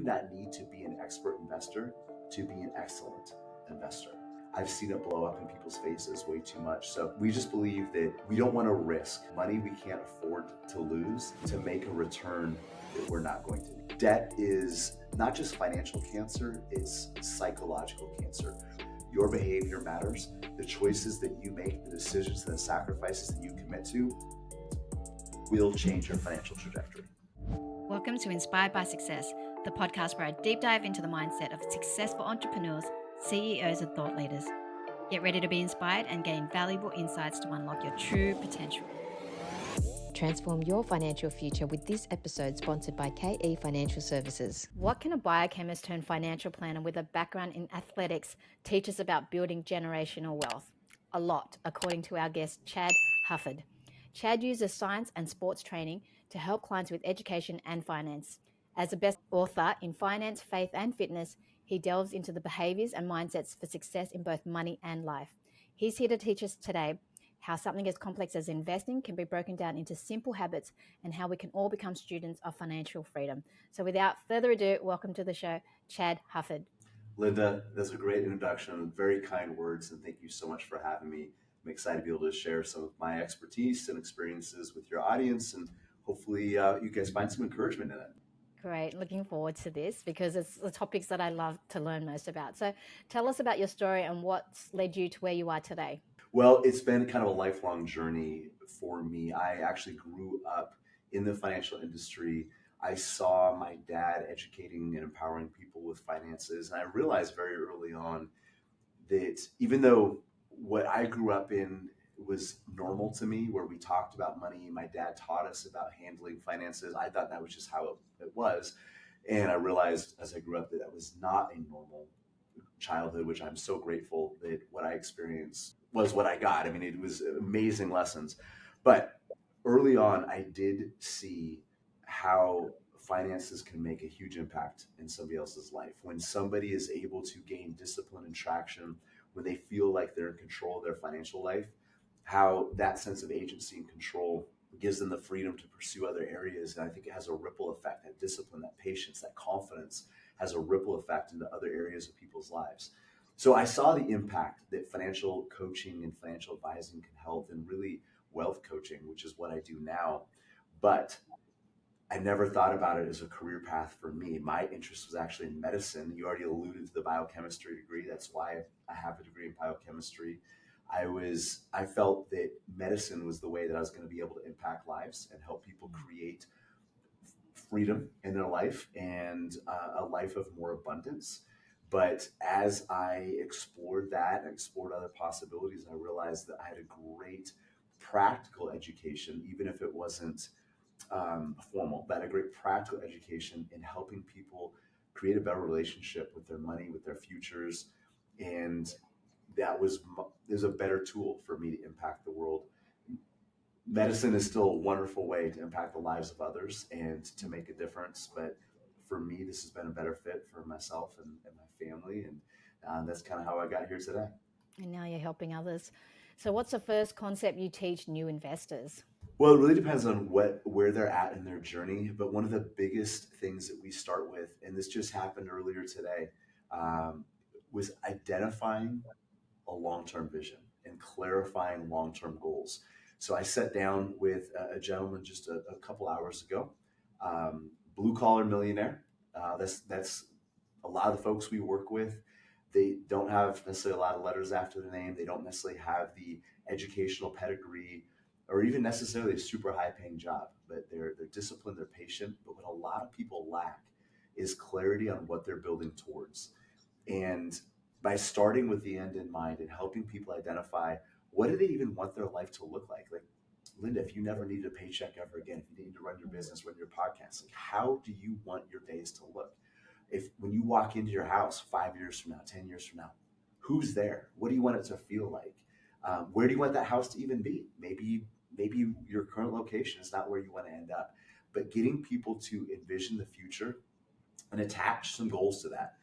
not need to be an expert investor to be an excellent investor. I've seen it blow up in people's faces way too much. So we just believe that we don't want to risk money we can't afford to lose to make a return that we're not going to. Debt is not just financial cancer, it's psychological cancer. Your behavior matters. The choices that you make, the decisions and the sacrifices that you commit to will change your financial trajectory. Welcome to Inspired by Success, the podcast where I deep dive into the mindset of successful entrepreneurs, CEOs, and thought leaders. Get ready to be inspired and gain valuable insights to unlock your true potential. Transform your financial future with this episode sponsored by KE Financial Services. What can a biochemist turned financial planner with a background in athletics teach us about building generational wealth? A lot, according to our guest, Chad Hufford. Chad uses science and sports training to help clients with education and finance. As a best author in finance, faith, and fitness, he delves into the behaviors and mindsets for success in both money and life. He's here to teach us today how something as complex as investing can be broken down into simple habits and how we can all become students of financial freedom. So without further ado, welcome to the show, Chad Hufford. Linda, that's a great introduction, very kind words, and thank you so much for having me. I'm excited to be able to share some of my expertise and experiences with your audience, and hopefully you guys find some encouragement in it. Great. Looking forward to this because it's the topics that I love to learn most about. So tell us about your story and what's led you to where you are today. Well, it's been kind of a lifelong journey for me. I actually grew up in the financial industry. I saw my dad educating and empowering people with finances. And I realized very early on that even though what I grew up in was normal to me, where we talked about money, my dad taught us about handling finances. I thought that was just how it was. And I realized as I grew up that was not a normal childhood, which I'm so grateful that what I experienced was what I got. I mean, it was amazing lessons. But early on, I did see how finances can make a huge impact in somebody else's life. When somebody is able to gain discipline and traction, when they feel like they're in control of their financial life, how that sense of agency and control gives them the freedom to pursue other areas. And I think it has a ripple effect. That discipline, that patience, that confidence has a ripple effect into other areas of people's lives. So I saw the impact that financial coaching and financial advising can help, and really wealth coaching, which is what I do now. But I never thought about it as a career path for me. My interest was actually in medicine. You already alluded to the biochemistry degree. That's why I have a degree in biochemistry. I felt that medicine was the way that I was going to be able to impact lives and help people create freedom in their life and a life of more abundance. But as I explored that and explored other possibilities, I realized that I had a great practical education, even if it wasn't formal, but a great practical education in helping people create a better relationship with their money, with their futures. And that was a better tool for me to impact the world. Medicine is still a wonderful way to impact the lives of others and to make a difference. But for me, this has been a better fit for myself and my family. And that's kind of how I got here today. And now you're helping others. So what's the first concept you teach new investors? Well, it really depends on where they're at in their journey. But one of the biggest things that we start with, and this just happened earlier today, was identifying a long-term vision and clarifying long-term goals. So I sat down with a gentleman just a couple hours ago, blue-collar millionaire. That's a lot of the folks we work with. They don't have necessarily a lot of letters after their name. They don't necessarily have the educational pedigree or even necessarily a super high-paying job, but they're disciplined, they're patient. But what a lot of people lack is clarity on what they're building towards. And by starting with the end in mind and helping people identify what do they even want their life to look like. Like, Linda, if you never needed a paycheck ever again, if you need to run your business, run your podcast, like how do you want your days to look? If when you walk into your house 5 years from now, 10 years from now, who's there? What do you want it to feel like? Where do you want that house to even be? Maybe your current location is not where you want to end up, but getting people to envision the future and attach some goals to that.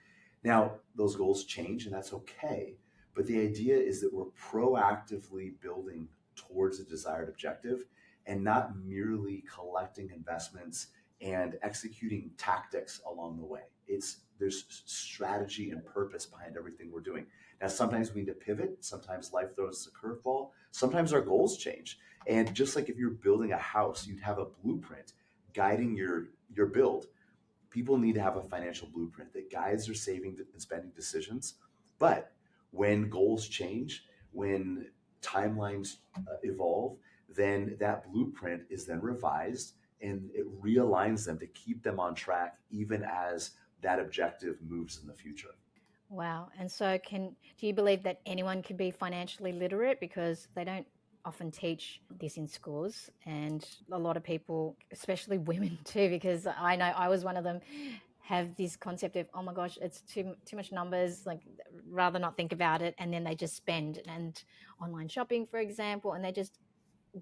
Now, those goals change, and that's okay. But the idea is that we're proactively building towards a desired objective and not merely collecting investments and executing tactics along the way. there's strategy and purpose behind everything we're doing. Now, sometimes we need to pivot. Sometimes life throws us a curveball. Sometimes our goals change. And just like if you're building a house, you'd have a blueprint guiding your build. People need to have a financial blueprint that guides their saving and spending decisions. But when goals change, when timelines evolve, then that blueprint is then revised and it realigns them to keep them on track, even as that objective moves in the future. Wow. And so do you believe that anyone can be financially literate? Because they don't often teach this in schools, and a lot of people, especially women too, because I know I was one of them, have this concept of, oh my gosh, it's too much numbers, like rather not think about it, and then they just spend, and online shopping, for example, and they just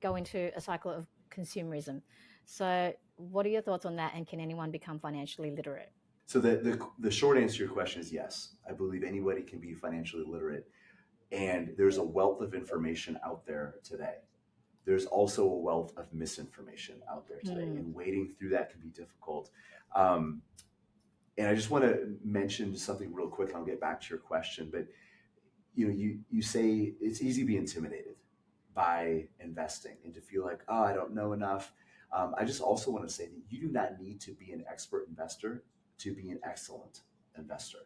go into a cycle of consumerism. So what are your thoughts on that, and can anyone become financially literate? So the short answer to your question is yes. I believe anybody can be financially literate, and there's a wealth of information out there today. There's also a wealth of misinformation out there today, and wading through that can be difficult. And I just want to mention something real quick, and I'll get back to your question. But you say it's easy to be intimidated by investing and to feel like, oh, I don't know enough. I just also want to say that you do not need to be an expert investor to be an excellent investor.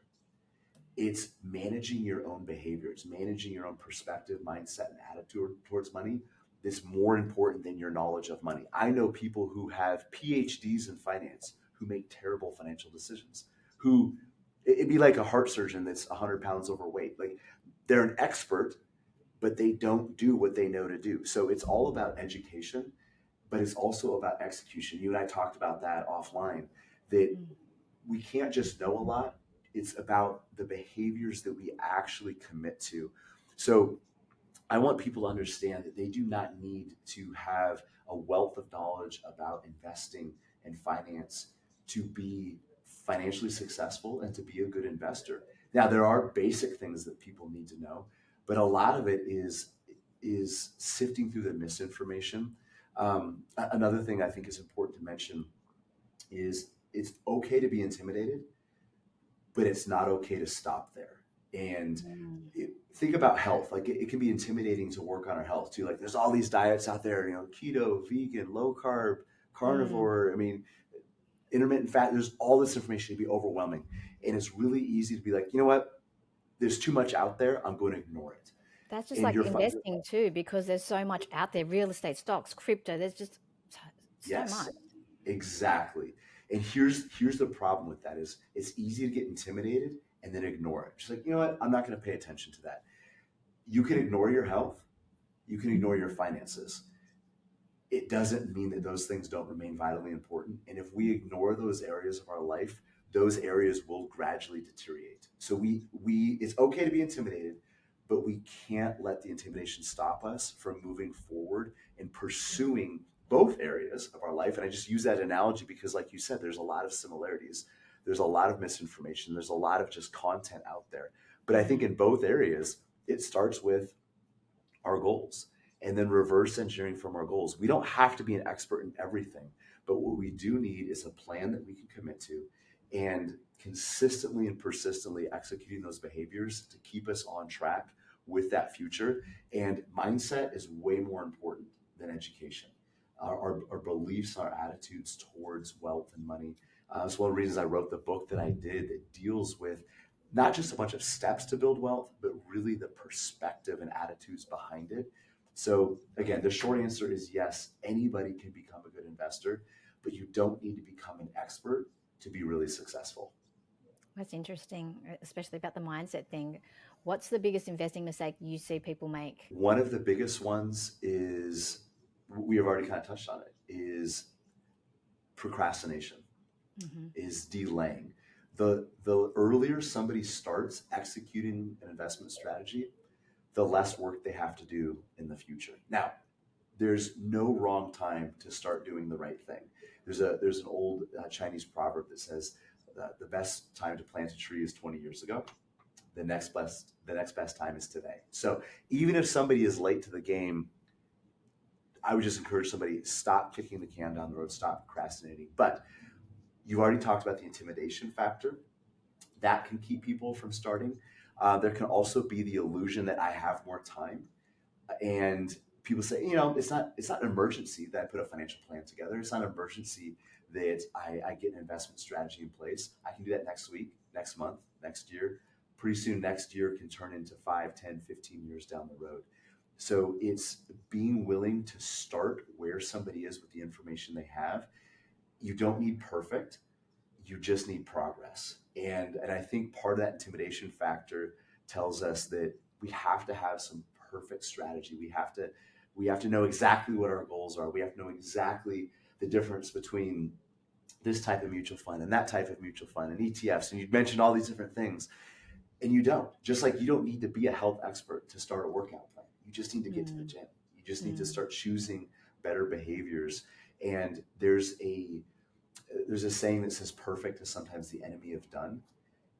It's managing your own behavior. It's managing your own perspective, mindset, and attitude towards money that's more important than your knowledge of money. I know people who have PhDs in finance who make terrible financial decisions, it'd be like a heart surgeon that's 100 pounds overweight. Like, they're an expert, but they don't do what they know to do. So it's all about education, but it's also about execution. You and I talked about that offline, that we can't just know a lot. It's about the behaviors that we actually commit to. So I want people to understand that they do not need to have a wealth of knowledge about investing and finance to be financially successful and to be a good investor. Now, there are basic things that people need to know, but a lot of it is sifting through the misinformation. Another thing I think is important to mention is it's okay to be intimidated, but it's not okay to stop there. And think about health. Like, it can be intimidating to work on our health too. Like, there's all these diets out there, keto, vegan, low carb, carnivore. I mean, intermittent fat. There's all this information to be overwhelming. And it's really easy to be like, you know what? There's too much out there. I'm going to ignore it. That's just And like investing too, because there's so much out there, real estate, stocks, crypto, there's just so much. Exactly. And here's the problem with that is it's easy to get intimidated and then ignore it. Just like, you know what? I'm not going to pay attention to that. You can ignore your health. You can ignore your finances. It doesn't mean that those things don't remain vitally important. And if we ignore those areas of our life, those areas will gradually deteriorate. So it's okay to be intimidated, but we can't let the intimidation stop us from moving forward and pursuing both areas of our life. And I just use that analogy because, like you said, there's a lot of similarities. There's a lot of misinformation. There's a lot of just content out there. But I think in both areas, it starts with our goals and then reverse engineering from our goals. We don't have to be an expert in everything, but what we do need is a plan that we can commit to and consistently and persistently executing those behaviors to keep us on track with that future. And mindset is way more important than education. Our beliefs, our attitudes towards wealth and money. It's one of the reasons I wrote the book that I did that deals with not just a bunch of steps to build wealth, but really the perspective and attitudes behind it. So again, the short answer is yes, anybody can become a good investor, but you don't need to become an expert to be really successful. That's interesting, especially about the mindset thing. What's the biggest investing mistake you see people make? One of the biggest ones is, we have already kind of touched on it, is procrastination, is delaying. The earlier somebody starts executing an investment strategy, the less work they have to do in the future. Now, there's no wrong time to start doing the right thing. There's an old Chinese proverb that says the best time to plant a tree is 20 years ago. The next best time is today. So even if somebody is late to the game, I would just encourage somebody, stop kicking the can down the road, stop procrastinating. But you already talked about the intimidation factor. That can keep people from starting. There can also be the illusion that I have more time, and people say, it's not an emergency that I put a financial plan together. It's not an emergency that I get an investment strategy in place. I can do that next week, next month, next year. Pretty soon next year can turn into 5, 10, 15 years down the road. So it's being willing to start where somebody is with the information they have. You don't need perfect, you just need progress. And I think part of that intimidation factor tells us that we have to have some perfect strategy. We have to know exactly what our goals are. We have to know exactly the difference between this type of mutual fund and that type of mutual fund and ETFs. And you mentioned all these different things, and you don't. Just like you don't need to be a health expert to start a workout plan. You just need to get to the gym. You just need to start choosing better behaviors. And there's a saying that says perfect is sometimes the enemy of done.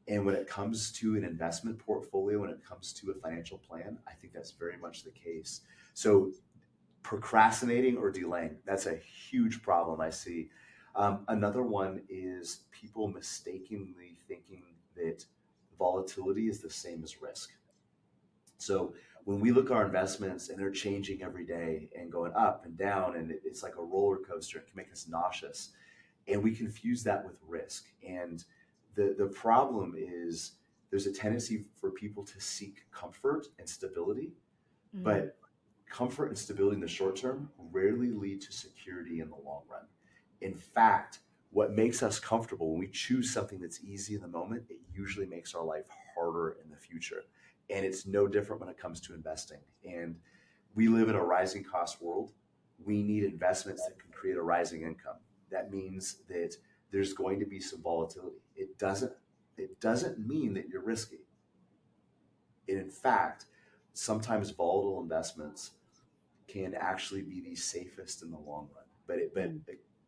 And when it comes to an investment portfolio, when it comes to a financial plan, I think that's very much the case. So procrastinating or delaying, that's a huge problem I see. Another one is people mistakenly thinking that volatility is the same as risk. So when we look at our investments and they're changing every day and going up and down, and it's like a roller coaster, it can make us nauseous. And we confuse that with risk. And the problem is there's a tendency for people to seek comfort and stability, but comfort and stability in the short term rarely lead to security in the long run. In fact, what makes us comfortable when we choose something that's easy in the moment, it usually makes our life harder in the future. And it's no different when it comes to investing. And we live in a rising cost world. We need investments that can create a rising income. That means that there's going to be some volatility. It doesn't mean that you're risky. And in fact, sometimes volatile investments can actually be the safest in the long run. But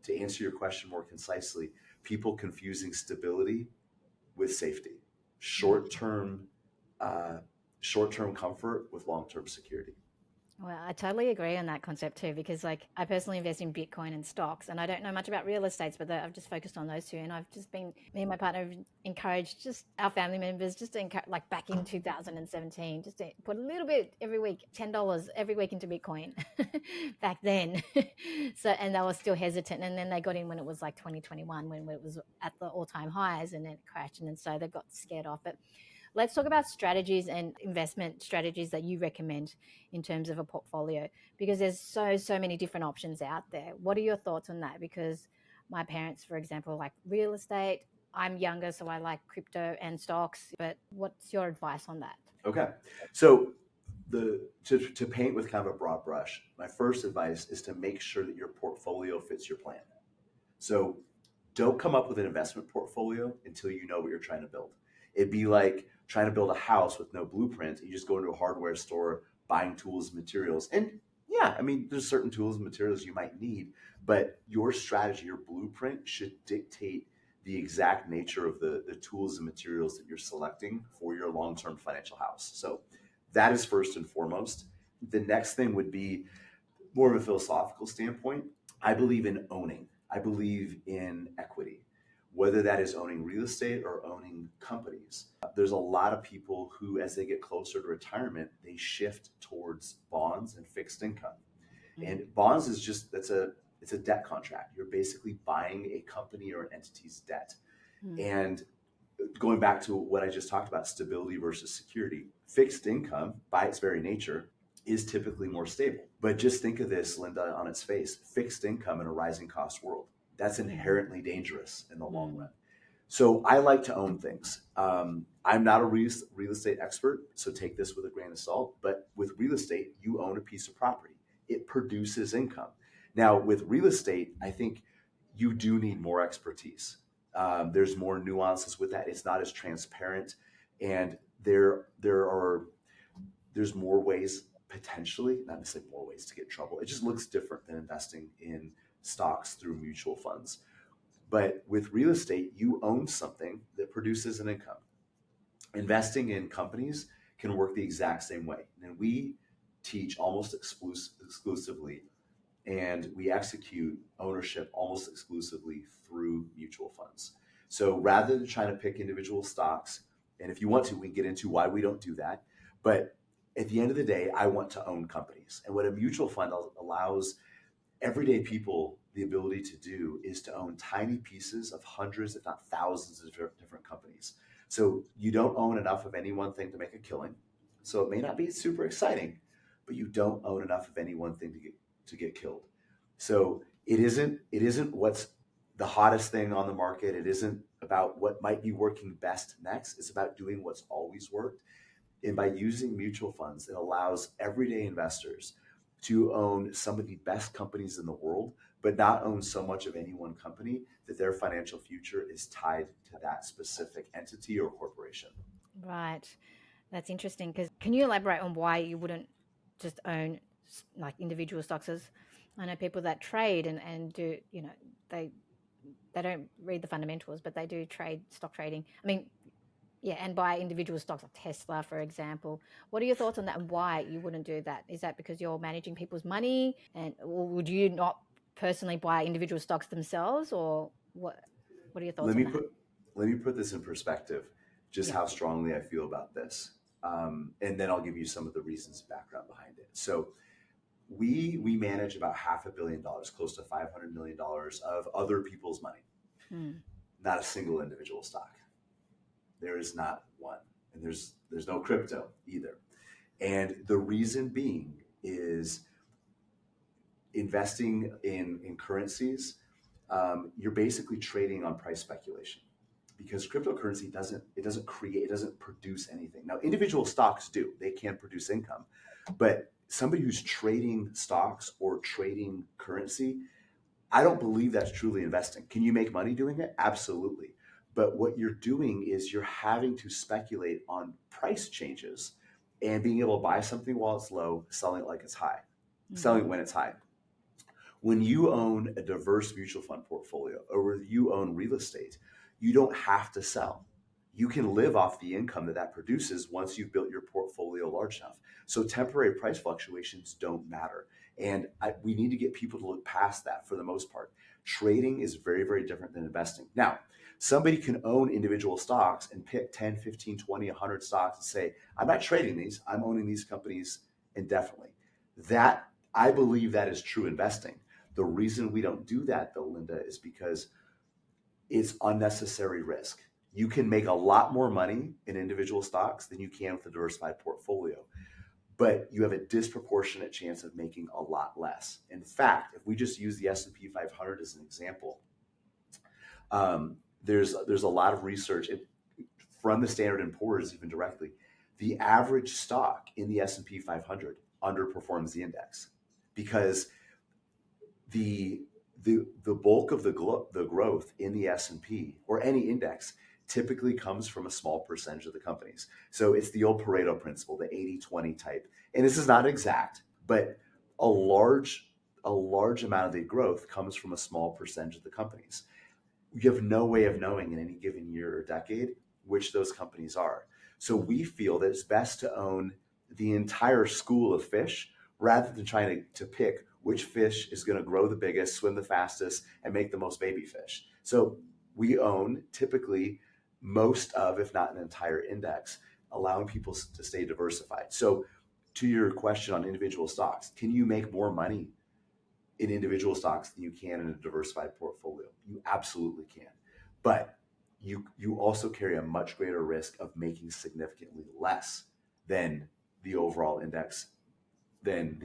to answer your question more concisely, people confusing stability with safety, short-term short-term comfort with long-term security. Well, I totally agree on that concept too, because like I personally invest in Bitcoin and stocks, and I don't know much about real estates, but I've just focused on those two. And I've just been, me and my partner have encouraged just our family members just to encourage, like back in 2017, just to put a little bit every week, $10 every week into Bitcoin back then. So, and they were still hesitant. And then they got in when it was like 2021, when it was at the all-time highs, and then it crashed. And then so they got scared off. But let's talk about strategies and investment strategies that you recommend in terms of a portfolio, because there's so many different options out there. What are your thoughts on that? Because my parents, for example, like real estate. I'm younger, so I like crypto and stocks. But what's your advice on that? Okay. So to paint with kind of a broad brush, my first advice is to make sure that your portfolio fits your plan. So don't come up with an investment portfolio until you know what you're trying to build. It'd be like trying to build a house with no blueprint. You just go into a hardware store, buying tools and materials. And yeah, I mean, there's certain tools and materials you might need, but your strategy, your blueprint should dictate the exact nature of the tools and materials that you're selecting for your long-term financial house. So that is first and foremost. The next thing would be more of a philosophical standpoint. I believe in owning. I believe in equity, whether that is owning real estate or owning companies. There's a lot of people who, as they get closer to retirement, they shift towards bonds and fixed income. And bonds is just, it's a debt contract. You're basically buying a company or an entity's debt. And going back to what I just talked about, stability versus security, fixed income by its very nature is typically more stable. But just think of this, Linda, on its face, fixed income in a rising cost world. That's inherently dangerous in the long run. So I like to own things. I'm not a real estate expert, so take this with a grain of salt. But with real estate, you own a piece of property. It produces income. Now, with real estate, I think you do need more expertise. There's more nuances with that. It's not as transparent, and there's more ways, potentially, not necessarily more ways to get in trouble. It just looks different than investing in stocks through mutual funds. But with real estate, you own something that produces an income. Investing in companies can work the exact same way. And we teach almost exclusively, and we execute ownership almost exclusively through mutual funds. So rather than trying to pick individual stocks, and if you want to, we can get into why we don't do that. But at the end of the day, I want to own companies. And what a mutual fund allows everyday people the ability to do is to own tiny pieces of hundreds, if not thousands, of different companies. So you don't own enough of any one thing to make a killing. So it may not be super exciting, but you don't own enough of any one thing to get killed. So it isn't what's the hottest thing on the market. It isn't about what might be working best next. It's about doing what's always worked. And by using mutual funds, it allows everyday investors to own some of the best companies in the world, but not own so much of any one company that their financial future is tied to that specific entity or corporation. Right. That's interesting. Because can you elaborate on why you wouldn't just own like individual stocks? I know people that trade and do, they don't read the fundamentals, but they do stock trading. I mean, yeah, and buy individual stocks like Tesla, for example. What are your thoughts on that and why you wouldn't do that? Is that because you're managing people's money, or would you not personally buy individual stocks themselves, or what? What are your thoughts Let on me that? put this in perspective, just Yeah. how strongly I feel about this, and then I'll give you some of the reasons, background behind it. So we manage about $500 million, close to $500 million of other people's money. Not a single individual stock. There is not one, and there's no crypto either. And the reason being is investing in currencies. You're basically trading on price speculation because cryptocurrency doesn't produce anything. Now, individual stocks do; they can produce income, but somebody who's trading stocks or trading currency, I don't believe that's truly investing. Can you make money doing it? Absolutely. But what you're doing is you're having to speculate on price changes and being able to buy something while it's low, selling it like it's high, selling it when it's high. When you own a diverse mutual fund portfolio or you own real estate, you don't have to sell. You can live off the income that produces once you've built your portfolio large enough. So temporary price fluctuations don't matter. And we need to get people to look past that for the most part. Trading is very, very different than investing. Now, somebody can own individual stocks and pick 10, 15, 20, 100 stocks and say, I'm not trading these, I'm owning these companies indefinitely. That, I believe that is true investing. The reason we don't do that, though, Linda, is because it's unnecessary risk. You can make a lot more money in individual stocks than you can with a diversified portfolio, but you have a disproportionate chance of making a lot less. In fact, if we just use the S&P 500 as an example, there's a lot of research from the Standard & Poor's even directly. The average stock in the S&P 500 underperforms the index because the bulk of the growth in the S&P or any index typically comes from a small percentage of the companies. So it's the old Pareto principle, the 80-20 type. And this is not exact, but a large amount of the growth comes from a small percentage of the companies. You have no way of knowing in any given year or decade which those companies are. So we feel that it's best to own the entire school of fish rather than trying to pick which fish is going to grow the biggest, swim the fastest, and make the most baby fish. So we own typically most of, if not an entire index, allowing people to stay diversified. So to your question on individual stocks, can you make more money in individual stocks than you can in a diversified portfolio? You absolutely can. But you also carry a much greater risk of making significantly less than the overall index than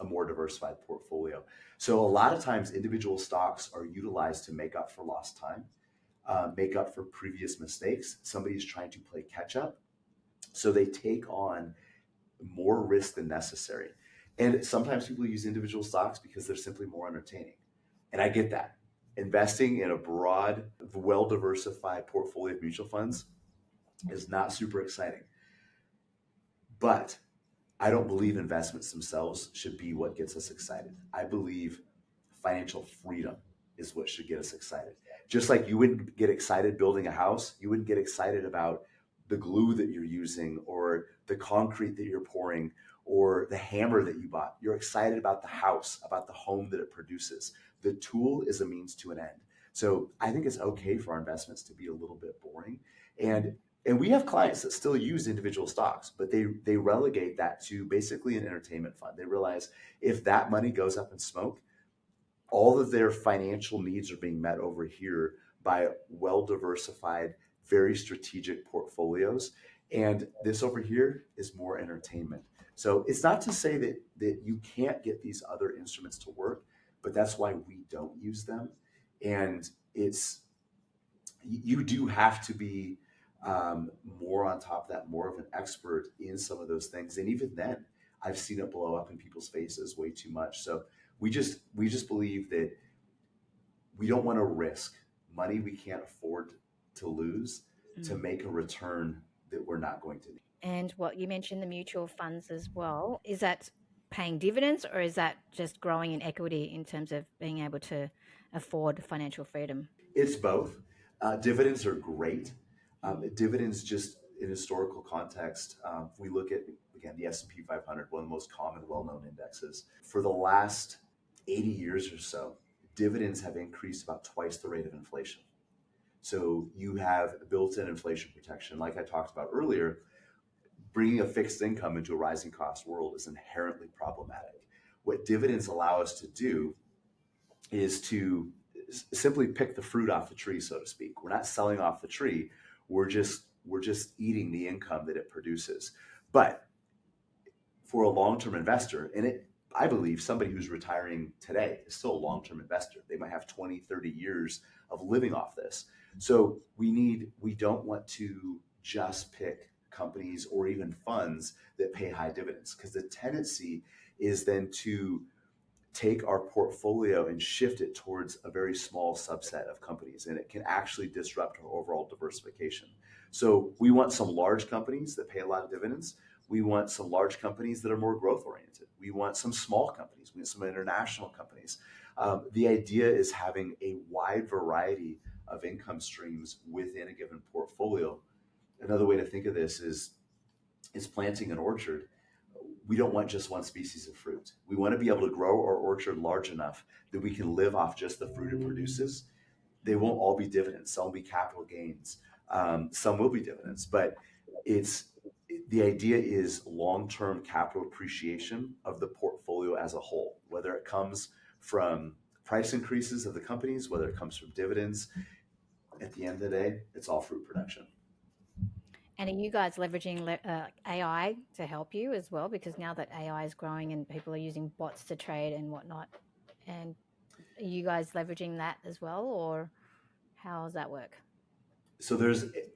a more diversified portfolio. So a lot of times individual stocks are utilized to make up for lost time, make up for previous mistakes. Somebody's trying to play catch up. So they take on more risk than necessary. And sometimes people use individual stocks because they're simply more entertaining. And I get that. Investing in a broad, well-diversified portfolio of mutual funds is not super exciting. But I don't believe investments themselves should be what gets us excited. I believe financial freedom is what should get us excited. Just like you wouldn't get excited building a house, you wouldn't get excited about the glue that you're using or the concrete that you're pouring or the hammer that you bought. You're excited about the house, about the home that it produces. The tool is a means to an end. So I think it's okay for our investments to be a little bit boring. And we have clients that still use individual stocks, but they relegate that to basically an entertainment fund. They realize if that money goes up in smoke, all of their financial needs are being met over here by well diversified, very strategic portfolios. And this over here is more entertainment. So it's not to say that you can't get these other instruments to work, but that's why we don't use them. And it's you do have to be more on top of that, more of an expert in some of those things. And even then, I've seen it blow up in people's faces way too much. So we just believe that we don't want to risk money we can't afford to lose to make a return that we're not going to need. And what you mentioned, the mutual funds as well, is that paying dividends, or is that just growing in equity in terms of being able to afford financial freedom? It's both. Dividends are great. Dividends, just in historical context, if we look at, again, the S&P 500, one of the most common, well-known indexes, for the last 80 years or so, dividends have increased about twice the rate of inflation. So you have built-in inflation protection. Like I talked about earlier, bringing a fixed income into a rising cost world is inherently problematic. What dividends allow us to do is to simply pick the fruit off the tree, so to speak. We're not selling off the tree. We're just eating the income that it produces. But for a long-term investor, I believe somebody who's retiring today is still a long-term investor. They might have 20, 30 years of living off this. So we don't want to just pick companies or even funds that pay high dividends, because the tendency is then to take our portfolio and shift it towards a very small subset of companies, and it can actually disrupt our overall diversification. So we want some large companies that pay a lot of dividends. We want some large companies that are more growth oriented. We want some small companies. We want some international companies. The idea is having a wide variety of income streams within a given portfolio. Another way to think of this is planting an orchard. We don't want just one species of fruit. We want to be able to grow our orchard large enough that we can live off just the fruit it produces. They won't all be dividends. Some will be capital gains. Some will be dividends. But the idea is long-term capital appreciation of the portfolio as a whole, whether it comes from price increases of the companies, whether it comes from dividends. At the end of the day, it's all fruit production. And are you guys leveraging AI to help you as well? Because now that AI is growing and people are using bots to trade and whatnot, and are you guys leveraging that as well, or how does that work? So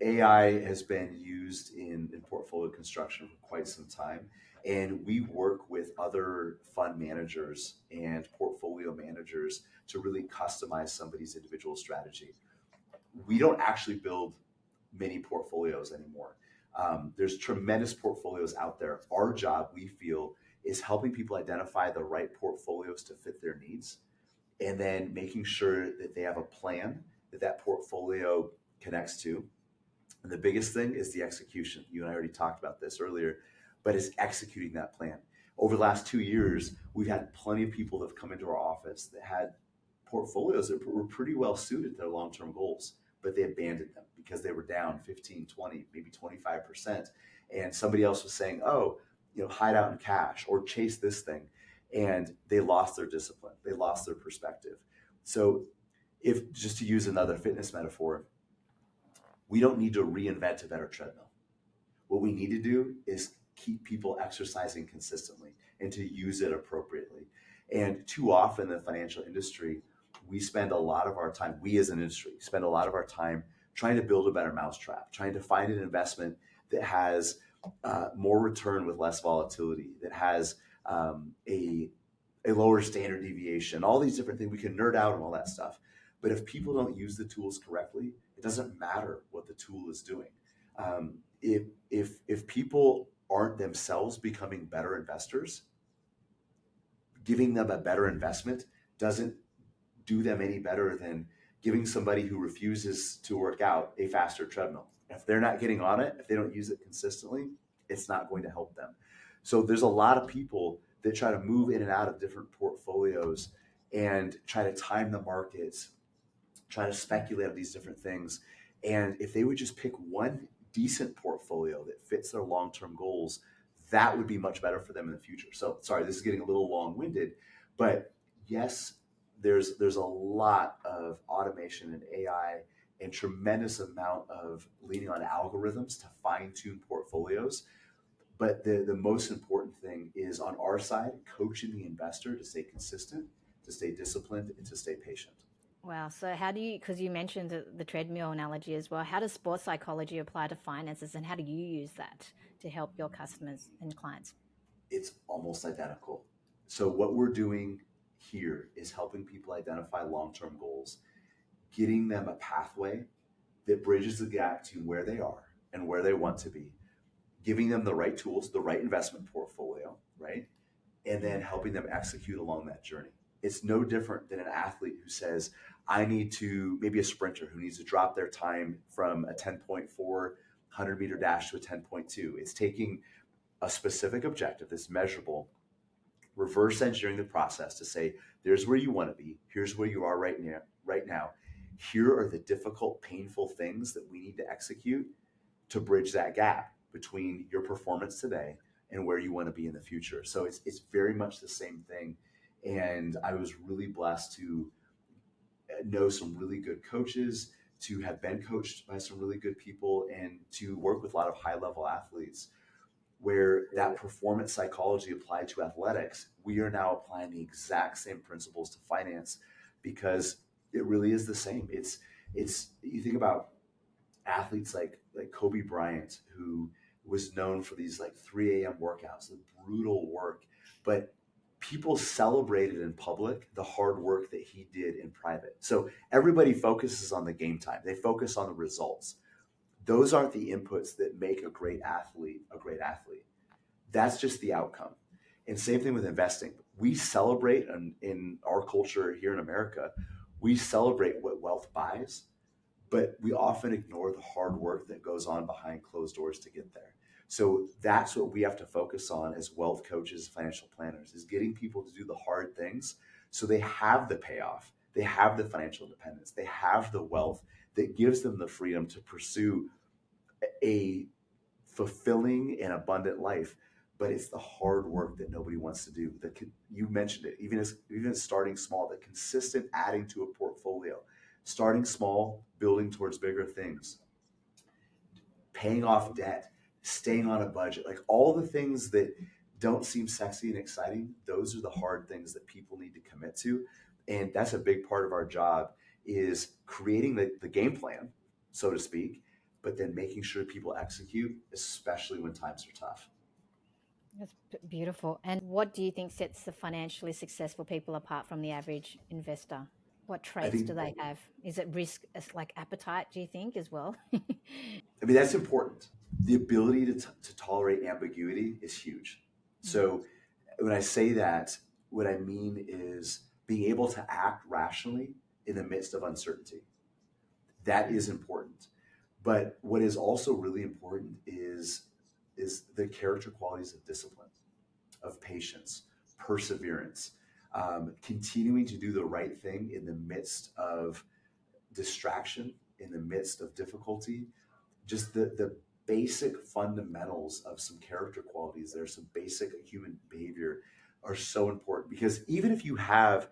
AI has been used in portfolio construction for quite some time. And we work with other fund managers and portfolio managers to really customize somebody's individual strategy. We don't actually build many portfolios anymore. There's tremendous portfolios out there. Our job, we feel, is helping people identify the right portfolios to fit their needs, and then making sure that they have a plan that portfolio connects to. And the biggest thing is the execution. You and I already talked about this earlier, but it's executing that plan. Over the last 2 years, we've had plenty of people that have come into our office that had portfolios that were pretty well suited to their long-term goals, but they abandoned them because they were down 15, 20, maybe 25%. And somebody else was saying, oh, hide out in cash or chase this thing. And they lost their discipline. They lost their perspective. So if, just to use another fitness metaphor, we don't need to reinvent a better treadmill. What we need to do is keep people exercising consistently and to use it appropriately. And too often in the financial industry, we spend a lot of our time, we as an industry, spend a lot of our time trying to build a better mousetrap, trying to find an investment that has more return with less volatility, that has a lower standard deviation, all these different things. We can nerd out on all that stuff. But if people don't use the tools correctly, it doesn't matter what the tool is doing. If people aren't themselves becoming better investors, giving them a better investment doesn't do them any better than giving somebody who refuses to work out a faster treadmill. If they're not getting on it, if they don't use it consistently, it's not going to help them. So there's a lot of people that try to move in and out of different portfolios and try to time the markets, try to speculate on these different things. And if they would just pick one decent portfolio that fits their long-term goals, that would be much better for them in the future. So sorry, this is getting a little long-winded, but yes, there's a lot of automation and AI and tremendous amount of leaning on algorithms to fine-tune portfolios. But the most important thing is on our side, coaching the investor to stay consistent, to stay disciplined, and to stay patient. Wow. So how do you, because you mentioned the treadmill analogy as well, how does sports psychology apply to finances, and how do you use that to help your customers and clients? It's almost identical. So what we're doing here is helping people identify long-term goals, getting them a pathway that bridges the gap to where they are and where they want to be, giving them the right tools, the right investment portfolio, right? And then helping them execute along that journey. It's no different than an athlete who says, I need to, maybe a sprinter who needs to drop their time from a 10.4 100-meter dash to a 10.2. It's taking a specific objective that's measurable, reverse engineering the process to say, there's where you want to be, here's where you are right now. Here are the difficult, painful things that we need to execute to bridge that gap between your performance today and where you want to be in the future. So it's very much the same thing. And I was really blessed to know some really good coaches, to have been coached by some really good people, and to work with a lot of high-level athletes where that performance psychology applied to athletics, we are now applying the exact same principles to finance, because it really is the same. It's you think about athletes like Kobe Bryant, who was known for these like 3 a.m. workouts, the brutal work, but people celebrated in public the hard work that he did in private. So everybody focuses on the game time. They focus on the results. Those aren't the inputs that make a great athlete a great athlete. That's just the outcome. And same thing with investing. We celebrate in our culture here in America, we celebrate what wealth buys, but we often ignore the hard work that goes on behind closed doors to get there. So that's what we have to focus on as wealth coaches, financial planners, is getting people to do the hard things so they have the payoff, they have the financial independence, they have the wealth that gives them the freedom to pursue a fulfilling and abundant life. But it's the hard work that nobody wants to do. You mentioned it, even as starting small, the consistent adding to a portfolio, starting small, building towards bigger things, paying off debt, staying on a budget, like all the things that don't seem sexy and exciting, those are the hard things that people need to commit to. And that's a big part of our job, is creating the game plan, so to speak, but then making sure people execute, especially when times are tough. That's beautiful. And what do you think sets the financially successful people apart from the average investor? What traits do they have? Is it risk, like appetite, do you think, as well? I mean, that's important. The ability to tolerate ambiguity is huge. So when I say that, what I mean is being able to act rationally in the midst of uncertainty. That is important. But what is also really important is the character qualities of discipline, of patience, perseverance, continuing to do the right thing in the midst of distraction, in the midst of difficulty. Just the basic fundamentals of some character qualities, there's some basic human behavior, are so important, because even if you have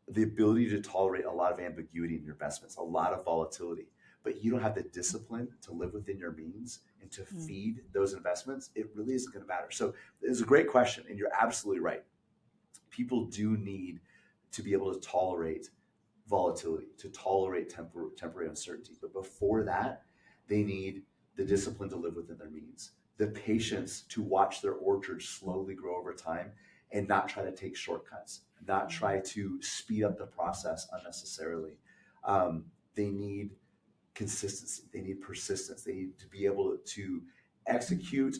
the ability to tolerate a lot of ambiguity in your investments, a lot of volatility, but you don't have the discipline to live within your means and to feed those investments, it really isn't going to matter. So it's a great question, and you're absolutely right. People do need to be able to tolerate volatility, to tolerate temporary uncertainty. But before that, they need the discipline to live within their means, the patience to watch their orchard slowly grow over time and not try to take shortcuts, not try to speed up the process unnecessarily. They need consistency. They need persistence. They need to be able to execute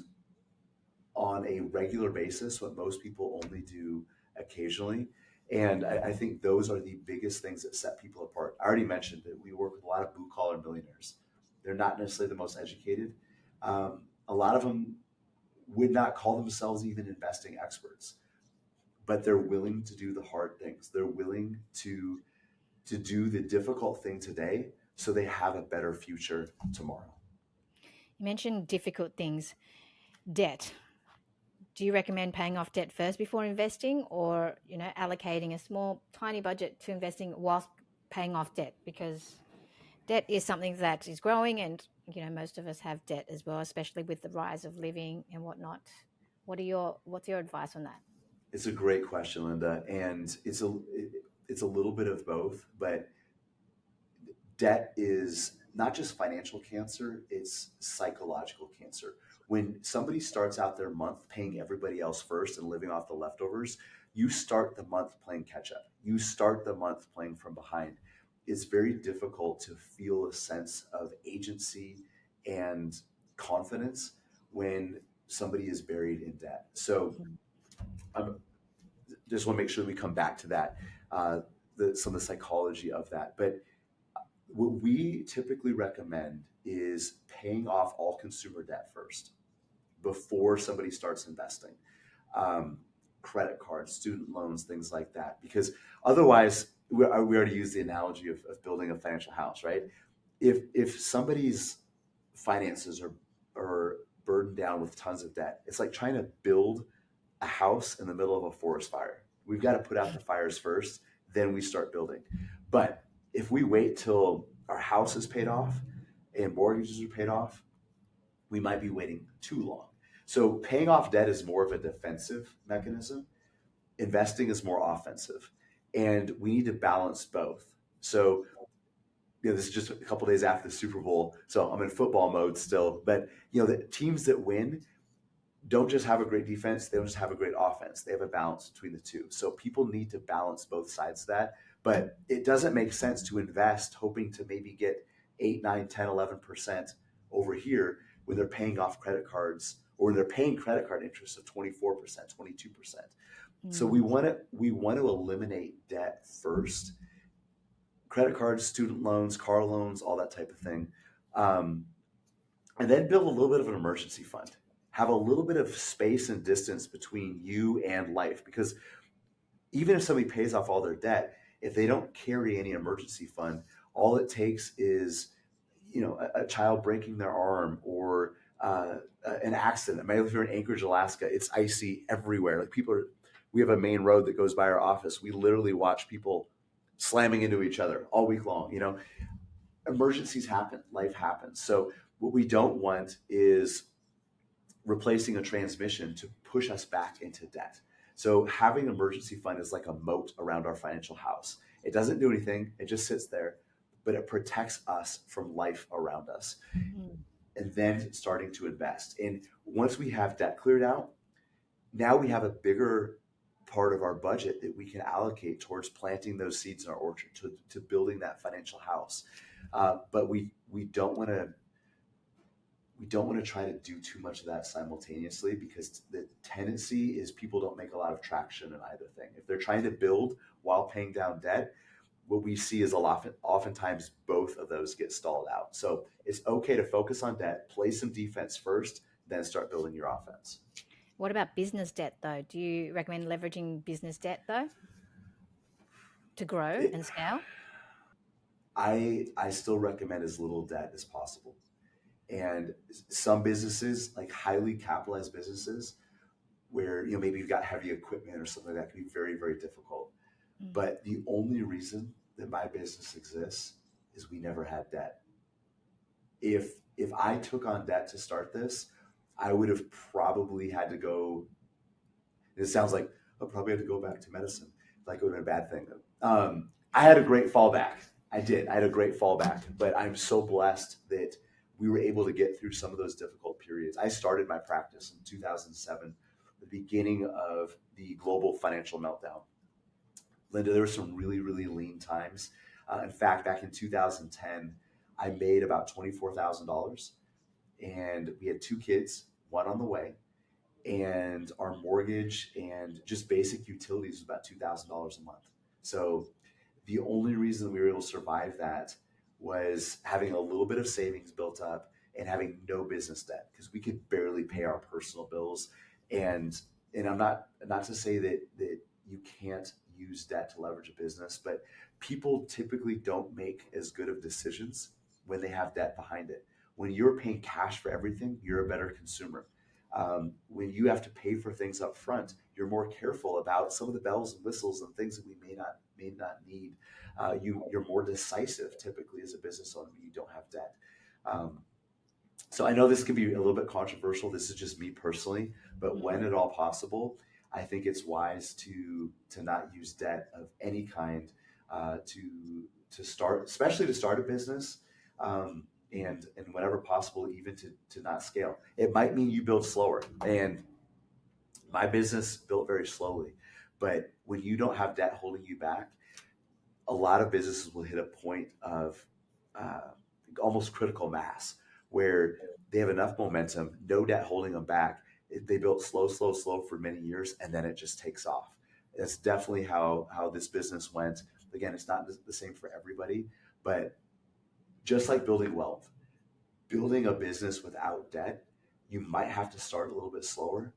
on a regular basis what most people only do occasionally. And I think those are the biggest things that set people apart. I already mentioned that we work with a lot of blue-collar millionaires. They're not necessarily the most educated. A lot of them would not call themselves even investing experts, but they're willing to do the hard things. They're willing to to do the difficult thing today so they have a better future tomorrow. You mentioned difficult things. Debt. Do you recommend paying off debt first before investing, or allocating a small tiny budget to investing whilst paying off debt? Because debt is something that is growing, and most of us have debt as well, especially with the rise of living and whatnot. What's your advice on that? It's a great question, Linda, and it's a little bit of both, but debt is not just financial cancer, it's psychological cancer. When somebody starts out their month paying everybody else first and living off the leftovers, you start the month playing catch up. You start the month playing from behind. It's very difficult to feel a sense of agency and confidence when somebody is buried in debt. So I just want to make sure we come back to that, some of the psychology of that. But what we typically recommend is paying off all consumer debt first before somebody starts investing. Credit cards, student loans, things like that. Because otherwise, we already used the analogy of building a financial house, right? If somebody's finances are burdened down with tons of debt, it's like trying to build a house in the middle of a forest fire. We've got to put out the fires first, then we start building. But if we wait till our house is paid off and mortgages are paid off, we might be waiting too long. So paying off debt is more of a defensive mechanism. Investing is more offensive. And we need to balance both. So this is just a couple days after the Super Bowl, so I'm in football mode still. But the teams that win don't just have a great defense, they don't just have a great offense. They have a balance between the two. So people need to balance both sides of that. But it doesn't make sense to invest hoping to maybe get 8, 9, 10, 11% over here when they're paying off credit cards, or when they're paying credit card interest of 24%, 22%. So we want to eliminate debt first. Credit cards, student loans, car loans, all that type of thing. And then build a little bit of an emergency fund. Have a little bit of space and distance between you and life, because even if somebody pays off all their debt, if they don't carry any emergency fund, all it takes is a child breaking their arm, or an accident. Maybe if you're in Anchorage, Alaska, it's icy everywhere. Like we have a main road that goes by our office. We literally watch people slamming into each other all week long. Emergencies happen, life happens. So what we don't want is replacing a transmission to push us back into debt. So having an emergency fund is like a moat around our financial house. It doesn't do anything. It just sits there, but it protects us from life around us. Mm-hmm. And then starting to invest. And once we have debt cleared out, now we have a bigger part of our budget that we can allocate towards planting those seeds in our orchard, to building that financial house. But we don't want to try to do too much of that simultaneously, because the tendency is people don't make a lot of traction in either thing. If they're trying to build while paying down debt, what we see is oftentimes both of those get stalled out. So it's okay to focus on debt, play some defense first, then start building your offense. What about business debt, though? Do you recommend leveraging business debt, though, to grow and scale? I still recommend as little debt as possible. And some businesses, like highly capitalized businesses, where maybe you've got heavy equipment or something like that, can be very, very difficult. Mm-hmm. But the only reason that my business exists is we never had debt. If I took on debt to start this, I would have probably had to go. It sounds like I probably had to go back to medicine. Like it would have been a bad thing. I had a great fallback. I had a great fallback, but I'm so blessed that we were able to get through some of those difficult periods. I started my practice in 2007, the beginning of the global financial meltdown. Linda, there were some really, really lean times. In fact, back in 2010, I made about $24,000, and we had 2 kids, 1 on the way, and our mortgage and just basic utilities was about $2,000 a month. So the only reason we were able to survive that was having a little bit of savings built up and having no business debt, because we could barely pay our personal bills. And I'm not to say that you can't use debt to leverage a business, but people typically don't make as good of decisions when they have debt behind it. When you're paying cash for everything, you're a better consumer. When you have to pay for things up front, you're more careful about some of the bells and whistles and things that we may not need. You're more decisive typically as a business owner when you don't have debt. Um, so I know this can be a little bit controversial. This is just me personally, but when at all possible, I think it's wise to not use debt of any kind to start, especially to start a business, and whenever possible, even to not scale. It might mean you build slower, and my business built very slowly. But when you don't have debt holding you back, a lot of businesses will hit a point of uh, almost critical mass where they have enough momentum, no debt holding them back. They built slow, slow, slow for many years, and then it just takes off. That's definitely how this business went. Again, it's not the same for everybody, but just like building wealth, building a business without debt, you might have to start a little bit slower,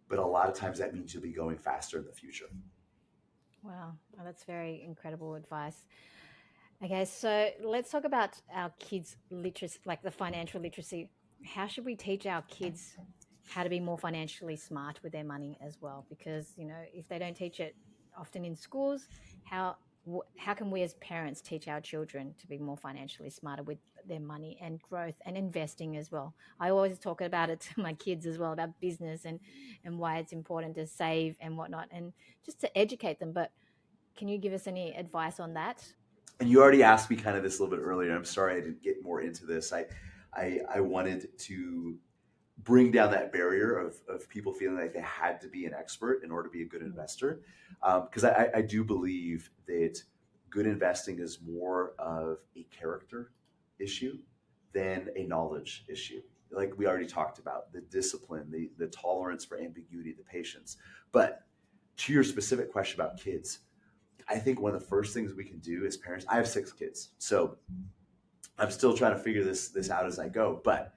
but a lot of times that means you'll be going faster in the future. Wow, well, that's very incredible advice. Okay, so let's talk about our kids' literacy, like the financial literacy. How should we teach our kids how to be more financially smart with their money as well? Because, if they don't teach it often in schools, how how can we as parents teach our children to be more financially smarter with their money and growth and investing as well? I always talk about it to my kids as well, about business and why it's important to save and whatnot, and just to educate them. But can you give us any advice on that? And you already asked me kind of this a little bit earlier. I'm sorry I didn't get more into this. I wanted to bring down that barrier of people feeling like they had to be an expert in order to be a good investor. Because I do believe that good investing is more of a character issue than a knowledge issue. Like we already talked about, the discipline, the tolerance for ambiguity, the patience. But to your specific question about kids, I think one of the first things we can do as parents, I have 6 kids, so I'm still trying to figure this out as I go, but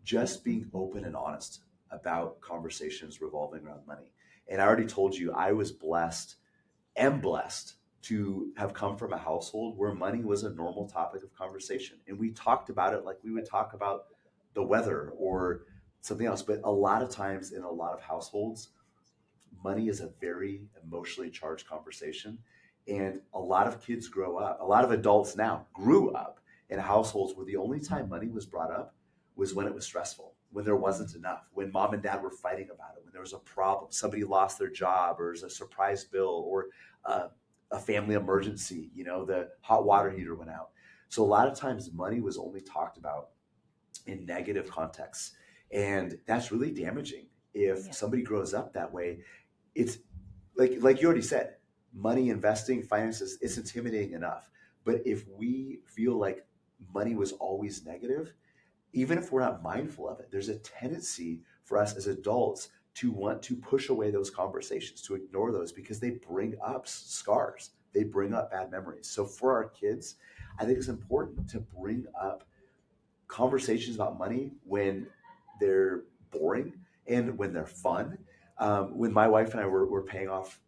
just being open and honest about conversations revolving around money. And I already told you I was am blessed to have come from a household where money was a normal topic of conversation. And we talked about it like we would talk about the weather or something else. But a lot of times in a lot of households, money is a very emotionally charged conversation. And a lot of kids grow up, a lot of adults now grew up in households where the only time money was brought up was when it was stressful, when there wasn't enough, when mom and dad were fighting about it, when there was a problem, somebody lost their job, or there's a surprise bill, or a family emergency, the hot water heater went out. So a lot of times money was only talked about in negative contexts. And that's really damaging. If somebody grows up that way, it's like you already said, money, investing, finances, it's intimidating enough. But if we feel like money was always negative, even if we're not mindful of it, there's a tendency for us as adults to want to push away those conversations, to ignore those because they bring up scars, they bring up bad memories. So for our kids, I think it's important to bring up conversations about money when they're boring and when they're fun. When my wife and I were paying off,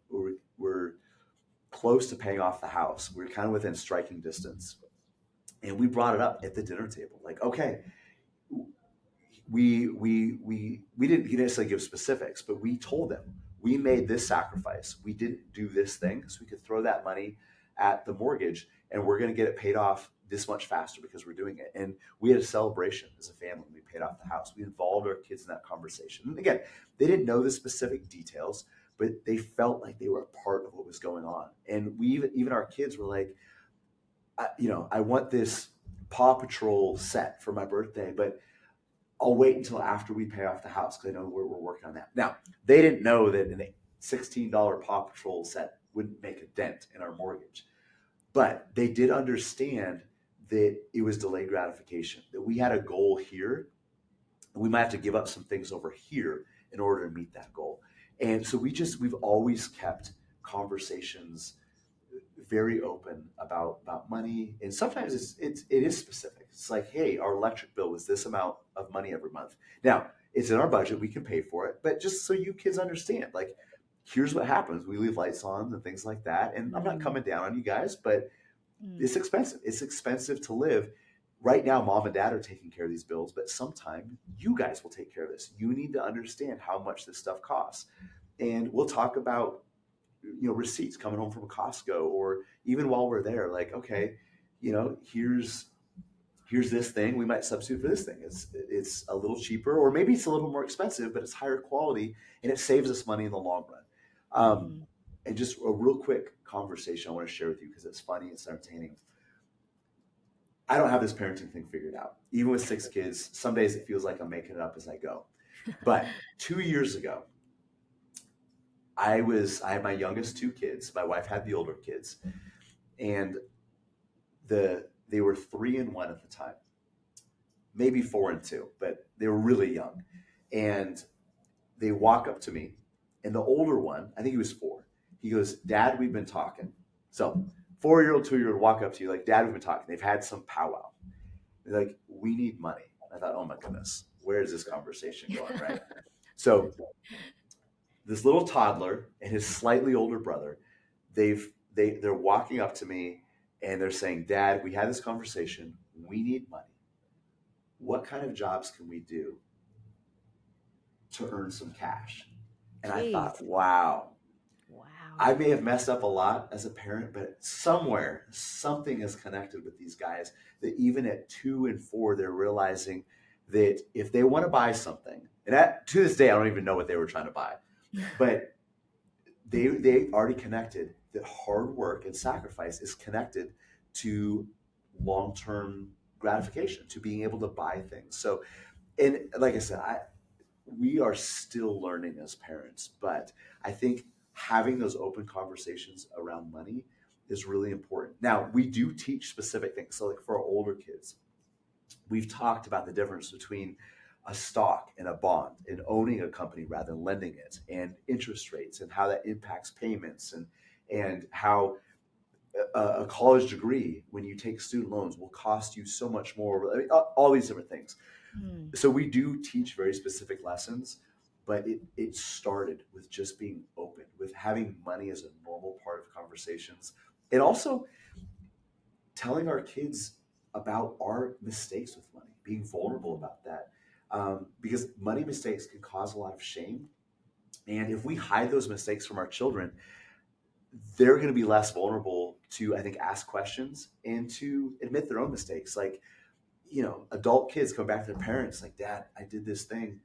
we're close to paying off the house. We were kind of within striking distance. And we brought it up at the dinner table. Like, okay, we didn't necessarily give specifics, but we told them we made this sacrifice. We didn't do this thing so we could throw that money at the mortgage, and we're going to get it paid off this much faster because we're doing it. And we had a celebration as a family. We paid off the house. We involved our kids in that conversation. And again, they didn't know the specific details, but they felt like they were a part of what was going on. And we even our kids were like, I want this Paw Patrol set for my birthday, but I'll wait until after we pay off the house because I know we're working on that. Now, they didn't know that a $16 Paw Patrol set wouldn't make a dent in our mortgage. But they did understand that it was delayed gratification, that we had a goal here. And we might have to give up some things over here in order to meet that goal. And so we've always kept conversations very open about money. And sometimes it is specific. It's like, hey, our electric bill was this amount of money every month. Now, it's in our budget. We can pay for it. But just so you kids understand, like, here's what happens. We leave lights on and things like that. And I'm not coming down on you guys, but it's expensive. It's expensive to live. Right now, mom and dad are taking care of these bills, but sometime you guys will take care of this. You need to understand how much this stuff costs. And we'll talk about, receipts coming home from Costco, or even while we're there, like, okay, here's this thing. We might substitute for this thing. It's a little cheaper, or maybe it's a little more expensive, but it's higher quality and it saves us money in the long run. And just a real quick conversation I want to share with you because it's funny, it's entertaining. I don't have this parenting thing figured out. Even with 6 kids, some days it feels like I'm making it up as I go. But 2 years ago, I had my youngest 2 kids. My wife had the older kids, and they were 3 and 1 at the time, maybe 4 and 2, but they were really young. And they walk up to me, and the older one, I think he was 4. He goes, "Dad, we've been talking." So 4-year-old, 2-year-old walk up to you like, "Dad, we've been talking." They've had some powwow. They're like, "We need money." I thought, oh my goodness, where is this conversation going, right? So this little toddler and his slightly older brother, they're walking up to me and they're saying, "Dad, we had this conversation. We need money. What kind of jobs can we do to earn some cash?" And I thought, wow, I may have messed up a lot as a parent, but somewhere something is connected with these guys that even at 2 and 4, they're realizing that if they want to buy something, and to this day, I don't even know what they were trying to buy, but they already connected that hard work and sacrifice is connected to long-term gratification, to being able to buy things. So, and like I said, we are still learning as parents, but I think having those open conversations around money is really important. Now, we do teach specific things. So like for our older kids, we've talked about the difference between a stock and a bond, and owning a company rather than lending it, and interest rates and how that impacts payments, and how a college degree, when you take student loans, will cost you so much more. I mean, all these different things. So we do teach very specific lessons, but it started with just being open, with having money as a normal part of conversations, and also telling our kids about our mistakes with money, being vulnerable about that, because money mistakes can cause a lot of shame. And if we hide those mistakes from our children, they're going to be less vulnerable to, I think, ask questions and to admit their own mistakes. Like, adult kids come back to their parents like, "Dad, I did this thing.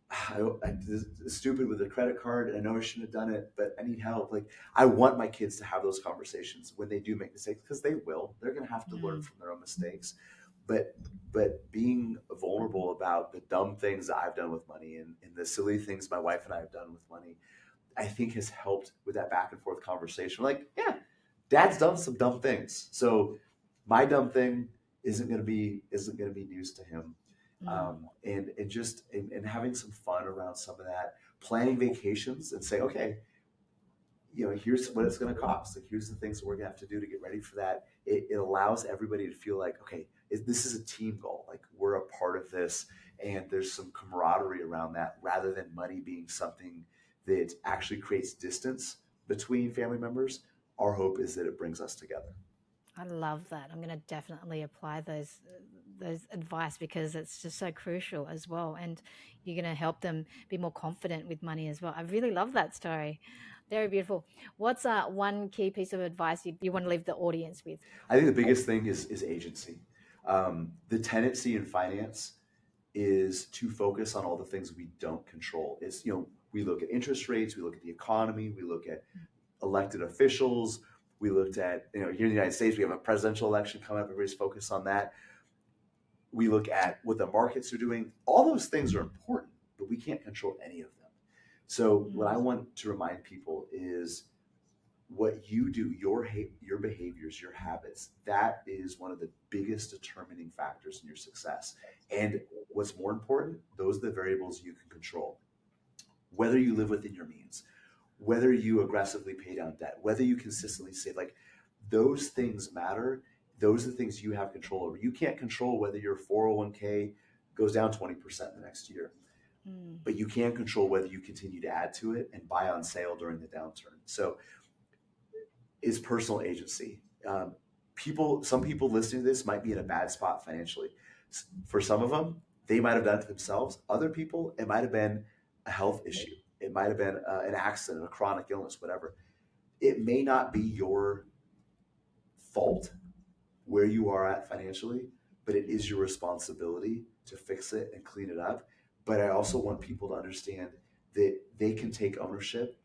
I did this stupid with a credit card. And I know I shouldn't have done it, but I need help." Like, I want my kids to have those conversations when they do make mistakes, because they will. They're going to have to learn from their own mistakes. But being vulnerable about the dumb things that I've done with money, and the silly things my wife and I have done with money, I think has helped with that back and forth conversation. Like, yeah, Dad's done some dumb things, so my dumb thing isn't going to be news to him. And having some fun around some of that, planning vacations and say, okay, here's what it's going to cost. Like, here's the things that we're going to have to do to get ready for that. It allows everybody to feel like, okay, this is a team goal. Like, we're a part of this, and there's some camaraderie around that, rather than money being something that actually creates distance between family members. Our hope is that it brings us together. I love that. I'm going to definitely apply those advice, because it's just so crucial as well. And you're going to help them be more confident with money as well. I really love that story. Very beautiful. What's one key piece of advice you want to leave the audience with? I think the biggest thing is agency. The tendency in finance is to focus on all the things we don't control. We look at interest rates, we look at the economy, we look at elected officials. We looked at, here in the United States, we have a presidential election coming up. Everybody's focused on that. We look at what the markets are doing. All those things are important, but we can't control any of them. So what I want to remind people is what you do, your behaviors, your habits, that is one of the biggest determining factors in your success. And what's more important, those are the variables you can control. Whether you live within your means, whether you aggressively pay down debt, whether you consistently save, like, those things matter. Those are the things you have control over. You can't control whether your 401k goes down 20% the next year. but you can control whether you continue to add to it and buy on sale during the downturn. So is personal agency. Some people listening to this might be in a bad spot financially. For some of them, they might have done it themselves. Other people, it might have been a health issue. It might have been an accident, a chronic illness, whatever. It may not be your fault where you are at financially, but it is your responsibility to fix it and clean it up. But I also want people to understand that they can take ownership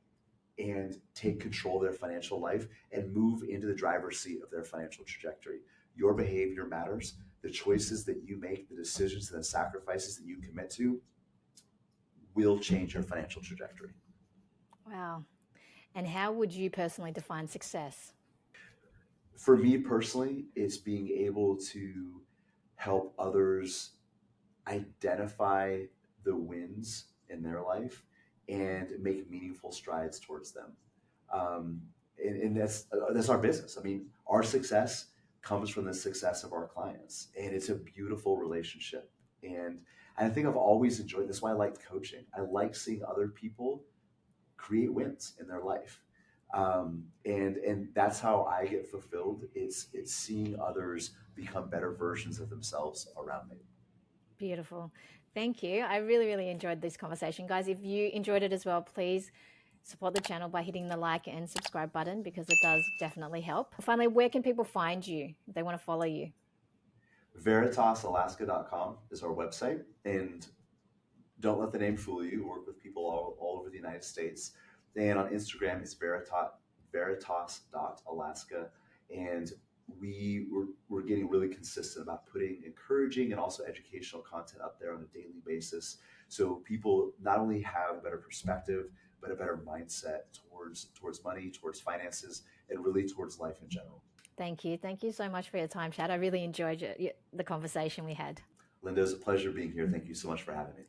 and take control of their financial life and move into the driver's seat of their financial trajectory. Your behavior matters. The choices that you make, the decisions and the sacrifices that you commit to will change your financial trajectory. Wow. And how would you personally define success? For me personally, it's being able to help others identify the wins in their life and make meaningful strides towards them. And that's our business. I mean, our success comes from the success of our clients, and it's a beautiful relationship. And I think I've always enjoyed this. Is why I like coaching. I like seeing other people create wins in their life, and that's how I get fulfilled. It's seeing others become better versions of themselves around me. Beautiful. Thank you. I really, really enjoyed this conversation. Guys, if you enjoyed it as well, please support the channel by hitting the like and subscribe button because it does definitely help. Finally, where can people find you if they want to follow you? VeritasAlaska.com is our website. And don't let the name fool you. We work with people all over the United States. And on Instagram, it's veritas.alaska. And we're getting really consistent about putting encouraging and also educational content up there on a daily basis, so people not only have a better perspective but a better mindset towards money, towards finances, and really towards life in general. Thank you so much for your time, Chad. I really enjoyed the conversation we had. Linda, it's a pleasure being here. Thank you so much for having me.